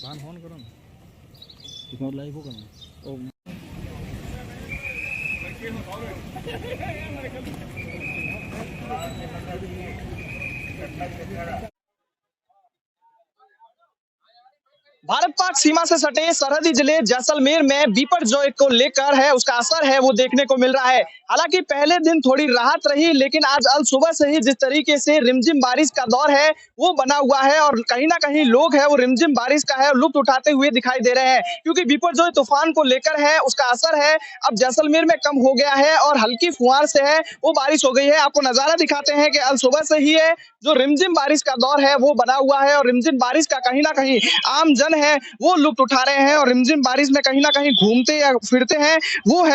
Phone करो ना live होगा ना। भारत पाक सीमा से सटे सरहदी जिले जैसलमेर में बिपरजॉय को लेकर है उसका असर है वो देखने को मिल रहा है। हालांकि पहले दिन थोड़ी राहत रही, लेकिन आज अल सुबह से ही जिस तरीके से रिमझिम बारिश का दौर है वो बना हुआ है और कहीं ना कहीं लोग है वो रिमझिम बारिश का है लुत्फ उठाते हुए दिखाई दे रहे हैं, क्योंकि बिपरजॉय तूफान को लेकर है उसका असर है अब जैसलमेर में कम हो गया है और हल्की फुहार से है वो बारिश हो गई है। आपको नजारा दिखाते हैं कि अल सुबह से ही है जो रिमझिम बारिश का दौर है वो बना हुआ है और रिमझिम बारिश का कहीं ना कहीं आम जन है वो लुत्फ उठा रहे हैं और रिमझिम बारिश में कहीं ना कहीं घूमते या फिरते हैं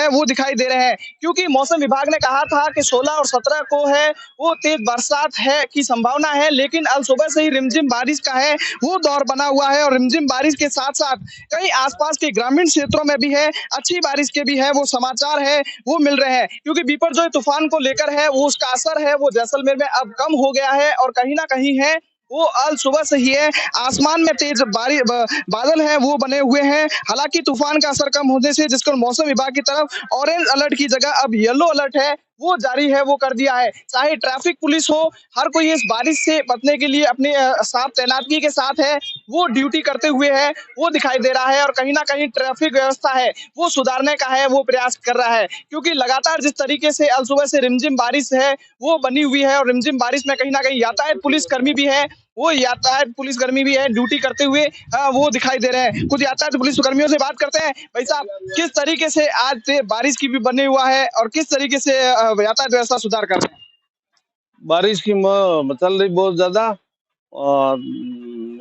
वो दिखाई दे रहे हैं, क्योंकि मौसम विभाग ने कहा था कि 16 और 17 को है वो तेज बरसात है की संभावना है, लेकिन अल सुबह से ही रिमझिम बारिश का है वो दौर बना हुआ है और रिमझिम बारिश के साथ साथ कई आसपास के ग्रामीण क्षेत्रों में भी है अच्छी बारिश के भी है वो समाचार है वो मिल रहे हैं, क्योंकि बिपरजॉय तूफान को लेकर है वो उसका असर है वो जैसलमेर में अब कम हो गया है और कहीं ना कहीं है वो अल सुबह से ही है आसमान में तेज बादल हैं वो बने हुए हैं। हालांकि तूफान का असर कम होने से जिसको मौसम विभाग की तरफ ऑरेंज अलर्ट की जगह अब येलो अलर्ट है वो जारी है वो कर दिया है। चाहे ट्रैफिक पुलिस हो, हर कोई इस बारिश से बचने के लिए अपने साथ तैनाती के साथ है वो ड्यूटी करते हुए है वो दिखाई दे रहा है और कहीं ना कहीं ट्रैफिक व्यवस्था है वो सुधारने का है वो प्रयास कर रहा है, क्योंकि लगातार जिस तरीके से अल सुबह से रिमझिम बारिश है वो बनी हुई है और रिमझिम बारिश में कहीं ना कहीं यातायात पुलिसकर्मी भी है वो यातायात पुलिसकर्मी भी है ड्यूटी करते हुए वो दिखाई दे रहे हैं। कुछ यातायात पुलिसकर्मियों से बात करते हैं। भाई साहब, किस तरीके से आज से बारिश की भी बने हुआ है और किस तरीके से यातायात व्यवस्था सुधार कर रहे हैं? बारिश की चल रही बहुत ज्यादा और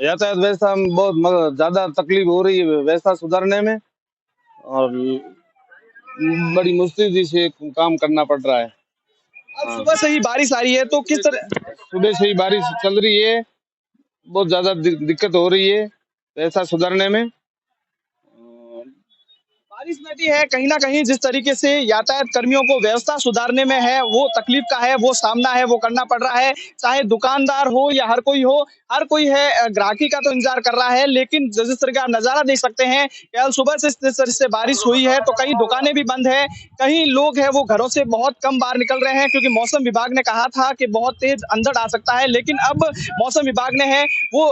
यातायात व्यवस्था में बहुत ज्यादा तकलीफ हो रही है व्यवस्था सुधारने में और बड़ी मुश्किल से काम करना पड़ रहा है। अब सुबह से ही बारिश आ रही है तो किस तरह सुबह से ही बारिश चल रही है, बहुत ज्यादा दिक्कत हो रही है व्यवस्था सुधारने में। बारिश में भी है कहीं ना कहीं जिस तरीके से यातायात कर्मियों को व्यवस्था सुधारने में है वो तकलीफ का है वो सामना है वो करना पड़ रहा है, चाहे दुकानदार हो या हर कोई है ग्राहकी का तो इंतजार कर रहा है, लेकिन जिस तरह का नजारा देख सकते हैं कल सुबह से जिस तरह से बारिश हुई है तो कई दुकानें भी बंद है, कहीं लोग है वो घरों से बहुत कम बाहर निकल रहे हैं, क्योंकि मौसम विभाग ने कहा था कि बहुत तेज अंधड़ आ सकता है, लेकिन अब मौसम विभाग ने है वो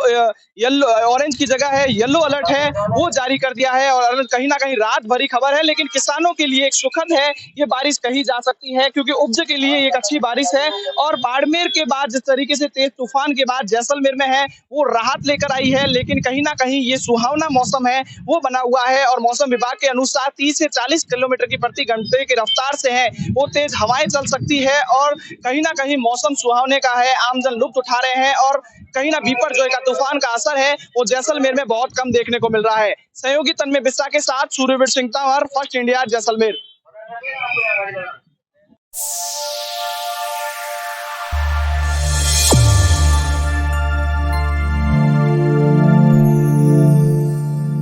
येलो ऑरेंज की जगह है येलो अलर्ट है वो जारी कर दिया है और कहीं ना कहीं रात भरी खबर है, लेकिन किसानों के लिए एक सुखद है ये बारिश कही जा सकती है, क्योंकि उपज के लिए एक अच्छी बारिश है। और बाड़मेर के बाद जिस तरीके से तेज तूफान के बाद जैसलमेर में है वो राहत लेकर आई है, लेकिन कहीं ना कहीं ये सुहावना मौसम है वो बना हुआ है और मौसम विभाग के अनुसार 30 से 40 किलोमीटर की प्रति घंटे की रफ्तार से है वो तेज हवाएं चल सकती है और कहीं ना कहीं मौसम सुहावने का है, आमजन लुत्फ उठा रहे हैं और कहीं ना बिपरजॉय का तूफान का असर है वो जैसलमेर में बहुत कम देखने को मिल रहा है। सहयोगी तन्मय बिस्सा के साथ सूर्यवीर सिंह तंवर, फर्स्ट इंडिया, जैसलमेर।